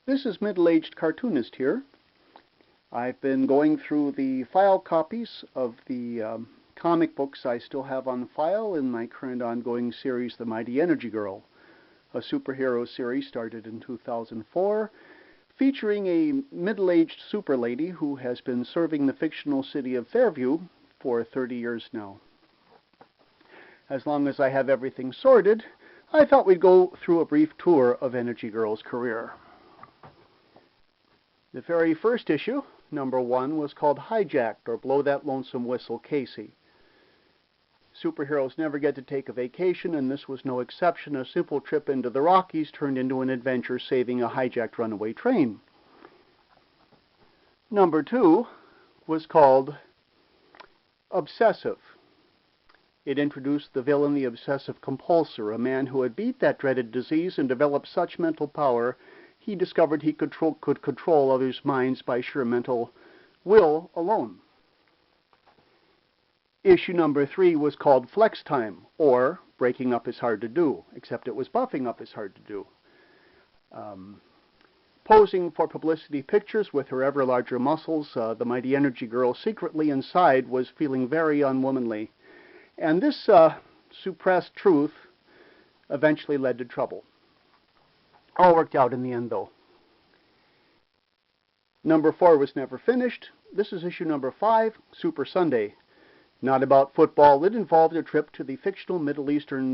This is middle-aged cartoonist here. I've been going through the file copies of the comic books I still have on file in my current ongoing series, The Mighty Energy Girl, a superhero series started in 2004, featuring a middle-aged super lady who has been serving the fictional city of Fairview for 30 years now. As long as I have everything sorted, I thought we'd go through a brief tour of Energy Girl's career. The very first issue, number 1, was called Hijacked, or Blow That Lonesome Whistle, Casey. Superheroes never get to take a vacation, and this was no exception. A simple trip into the Rockies turned into an adventure saving a hijacked runaway train. Number 2 was called Obsessive. It introduced the villain, the obsessive compulsor, a man who had beat that dreaded disease and developed such mental power he discovered he could control others' minds by sheer mental will alone. Issue number 3 was called Flex Time, or Breaking Up is Hard to Do, except it was buffing up is hard to do. Posing for publicity pictures with her ever larger muscles, the Mighty Energy Girl secretly inside was feeling very unwomanly. And this suppressed truth eventually led to trouble. All worked out in the end, though. Number 4 was never finished. This is issue number 5, Super Sunday. Not about football. It involved a trip to the fictional Middle Eastern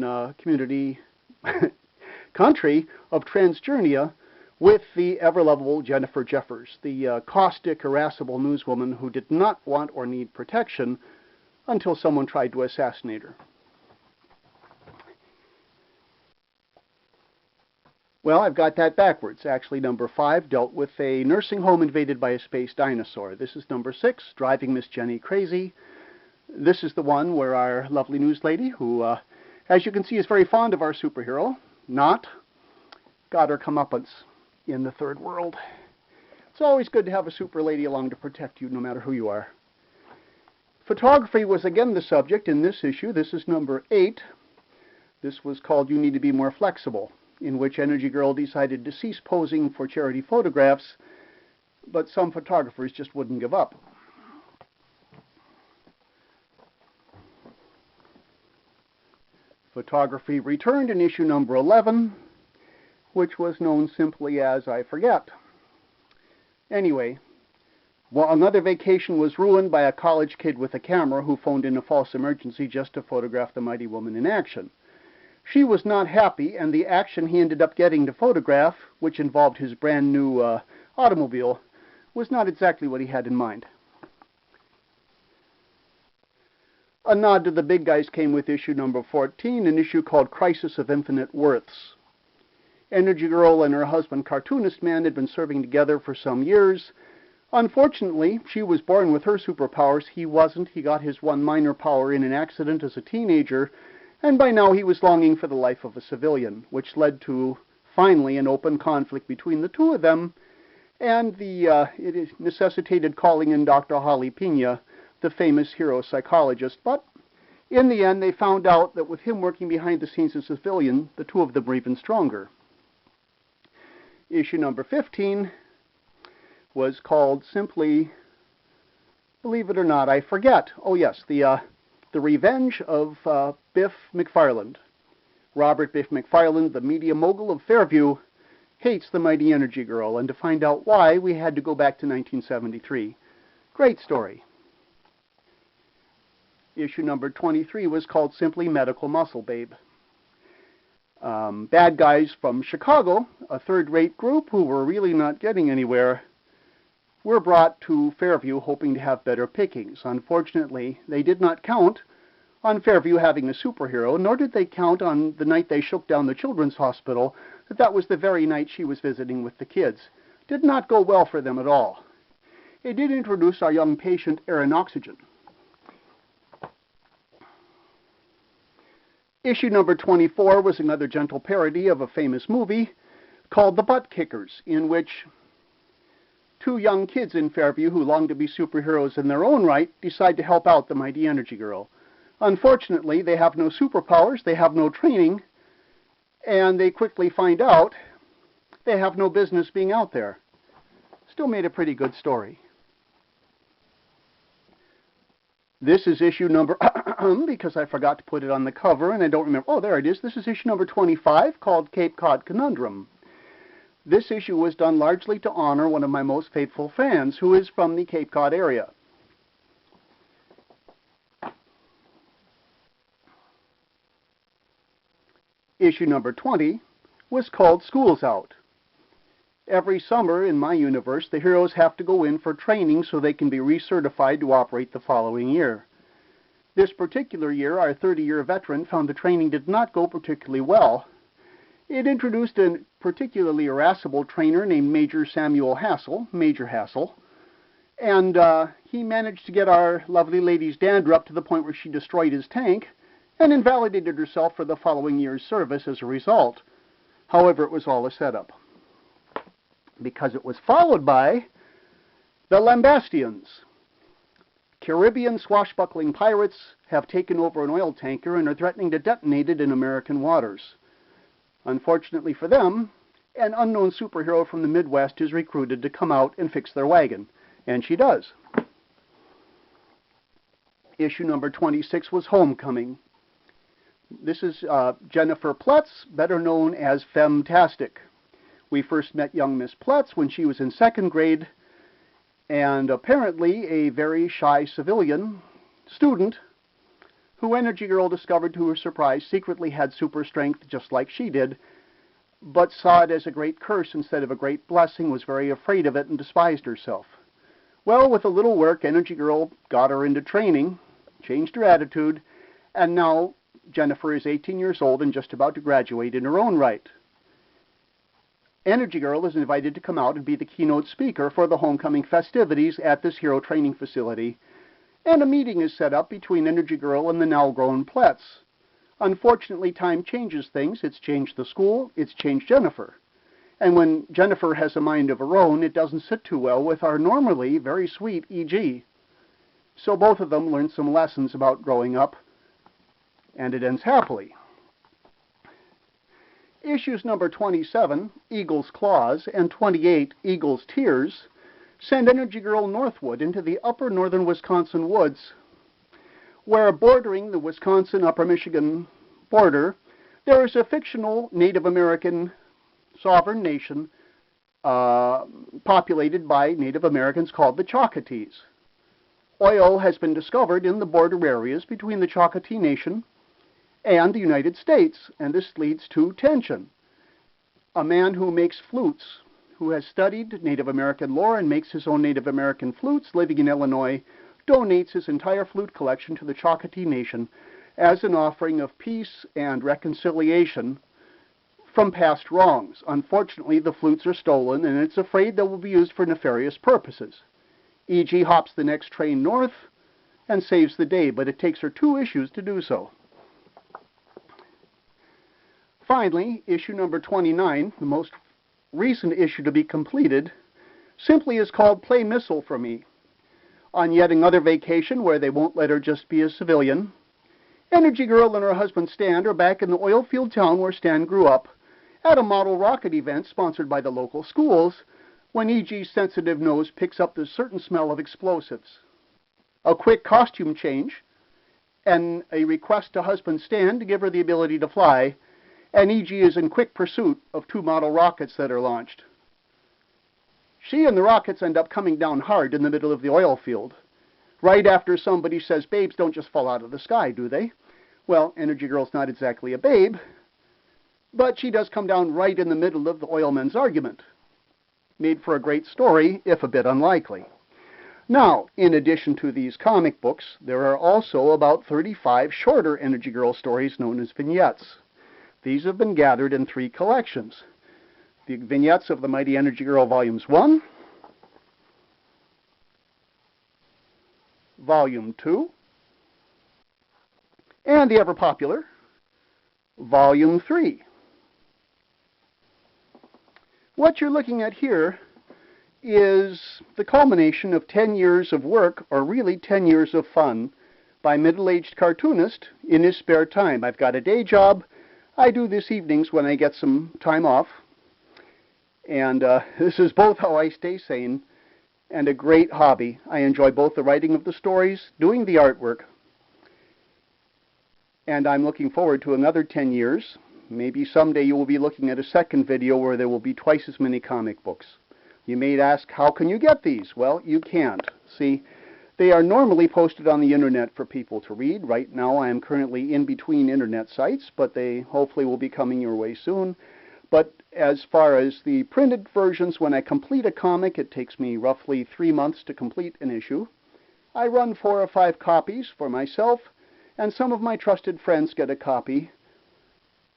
country of Transjornia with the ever-lovable Jennifer Jeffers, the caustic, irascible newswoman who did not want or need protection until someone tried to assassinate her. Well, I've got that backwards. Actually, number 5 dealt with a nursing home invaded by a space dinosaur. This is number 6, Driving Miss Jenny Crazy. This is the one where our lovely news lady, who, as you can see, is very fond of our superhero, got her comeuppance in the third world. It's always good to have a super lady along to protect you, no matter who you are. Photography was again the subject in this issue. This is number 8. This was called You Need to Be More Flexible, in which Energy Girl decided to cease posing for charity photographs, but some photographers just wouldn't give up. Photography returned in issue number 11, which was known simply as I Forget. Anyway, well, another vacation was ruined by a college kid with a camera who phoned in a false emergency just to photograph the mighty woman in action. She was not happy, and the action he ended up getting to photograph, which involved his brand new automobile, was not exactly what he had in mind. A nod to the big guys came with issue number 14, an issue called Crisis of Infinite Worths. Energy Girl and her husband, Cartoonist Man, had been serving together for some years. Unfortunately, she was born with her superpowers. He wasn't. He got his one minor power in an accident as a teenager, and by now he was longing for the life of a civilian, which led to, finally, an open conflict between the two of them, and it necessitated calling in Dr. Holly Pena, the famous hero psychologist. But in the end, they found out that with him working behind the scenes as a civilian, the two of them were even stronger. Issue number 15 was called simply, believe it or not, I Forget. Oh yes, the Revenge of Biff McFarland. Robert Biff McFarland, the media mogul of Fairview, hates the Mighty Energy Girl, and to find out why, we had to go back to 1973. Great story. Issue number 23 was called simply Medical Muscle Babe. Bad guys from Chicago, a third-rate group who were really not getting anywhere, were brought to Fairview hoping to have better pickings. Unfortunately, they did not count on Fairview having a superhero, nor did they count on the night they shook down the children's hospital, that was the very night she was visiting with the kids. Did not go well for them at all. It did introduce our young patient, Aaron Oxygen. Issue number 24 was another gentle parody of a famous movie called The Butt Kickers, in which two young kids in Fairview who long to be superheroes in their own right decide to help out the Mighty Energy Girl. Unfortunately, they have no superpowers, they have no training, and they quickly find out They have no business being out there. Still made a pretty good story. This is issue number, because I forgot to put it on the cover and I don't remember. Oh, there it is. This is issue number 25 called Cape Cod Conundrum. This issue was done largely to honor one of my most faithful fans who is from the Cape Cod area. Issue number 20 was called School's Out. Every summer in my universe, the heroes have to go in for training so they can be recertified to operate the following year. This particular year, our 30-year veteran found the training did not go particularly well. It introduced a particularly irascible trainer named Major Samuel Hassel, Major Hassel, and he managed to get our lovely lady's dander up to the point where she destroyed his tank and invalidated herself for the following year's service as a result. However, it was all a setup, because it was followed by the Lambastians. Caribbean swashbuckling pirates have taken over an oil tanker and are threatening to detonate it in American waters. Unfortunately for them, an unknown superhero from the Midwest is recruited to come out and fix their wagon, and she does. Issue number 26 was Homecoming. This is Jennifer Pletz, better known as Femtastic. We first met young Miss Pletz when she was in 2nd grade, and apparently a very shy civilian student who Energy Girl discovered to her surprise secretly had super strength just like she did, but saw it as a great curse instead of a great blessing, was very afraid of it, and despised herself. Well, with a little work, Energy Girl got her into training, changed her attitude, and now Jennifer is 18 years old and just about to graduate in her own right. Energy Girl is invited to come out and be the keynote speaker for the homecoming festivities at this hero training facility, and a meeting is set up between Energy Girl and the now-grown Pletz. Unfortunately, time changes things. It's changed the school, it's changed Jennifer. And when Jennifer has a mind of her own, it doesn't sit too well with our normally very sweet E.G. So both of them learn some lessons about growing up, and it ends happily. Issues number 27, Eagle's Claws, and 28, Eagle's Tears, send Energy Girl northward into the upper northern Wisconsin woods, where bordering the Wisconsin-Upper Michigan border, there is a fictional Native American sovereign nation populated by Native Americans called the Choctaws. Oil has been discovered in the border areas between the Choctaw Nation and the United States, and this leads to tension. A man who makes flutes, who has studied Native American lore and makes his own Native American flutes, living in Illinois, donates his entire flute collection to the Choctaw Nation as an offering of peace and reconciliation from past wrongs. Unfortunately, the flutes are stolen, and it's afraid they will be used for nefarious purposes. E.G. hops the next train north and saves the day, but it takes her 2 issues to do so. Finally, issue number 29, the most recent issue to be completed, simply is called Play Missile for Me. On yet another vacation where they won't let her just be a civilian, Energy Girl and her husband Stan are back in the oil field town where Stan grew up at a model rocket event sponsored by the local schools when E.G.'s sensitive nose picks up the certain smell of explosives. A quick costume change and a request to husband Stan to give her the ability to fly, and E.G. is in quick pursuit of 2 model rockets that are launched. She and the rockets end up coming down hard in the middle of the oil field, right after somebody says, babes don't just fall out of the sky, do they? Well, Energy Girl's not exactly a babe, but she does come down right in the middle of the oilmen's argument. Made for a great story, if a bit unlikely. Now, in addition to these comic books, there are also about 35 shorter Energy Girl stories known as vignettes. These have been gathered in 3 collections. The vignettes of the Mighty Energy Girl Volumes 1, Volume 2, and the ever-popular Volume 3. What you're looking at here is the culmination of 10 years of work, or really 10 years of fun, by middle-aged cartoonist in his spare time. I've got a day job. I do this evenings when I get some time off. And this is both how I stay sane and a great hobby. I enjoy both the writing of the stories, doing the artwork, and I'm looking forward to another 10 years. Maybe someday you will be looking at a second video where there will be twice as many comic books. You may ask, how can you get these? Well, you can't. See, they are normally posted on the internet for people to read. Right now I am currently in between internet sites, but they hopefully will be coming your way soon. But as far as the printed versions, when I complete a comic, it takes me roughly 3 months to complete an issue. I run 4 or 5 copies for myself, and some of my trusted friends get a copy.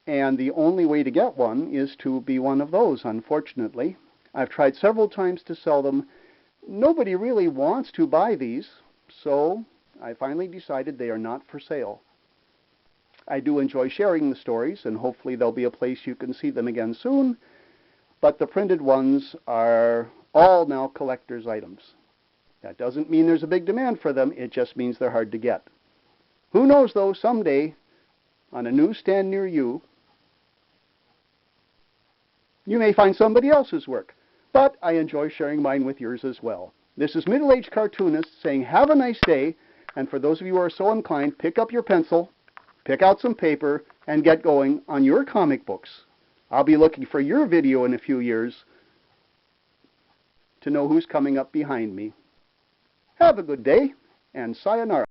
And the only way to get one is to be one of those, unfortunately. I've tried several times to sell them. Nobody really wants to buy these, so I finally decided they are not for sale. I do enjoy sharing the stories, and hopefully there'll be a place you can see them again soon, but the printed ones are all now collector's items. That doesn't mean there's a big demand for them, it just means they're hard to get. Who knows, though, someday, on a newsstand near you, you may find somebody else's work. But I enjoy sharing mine with yours as well. This is Middle-Aged Cartoonist saying have a nice day, and for those of you who are so inclined, pick up your pencil, pick out some paper, and get going on your comic books. I'll be looking for your video in a few years to know who's coming up behind me. Have a good day, and sayonara.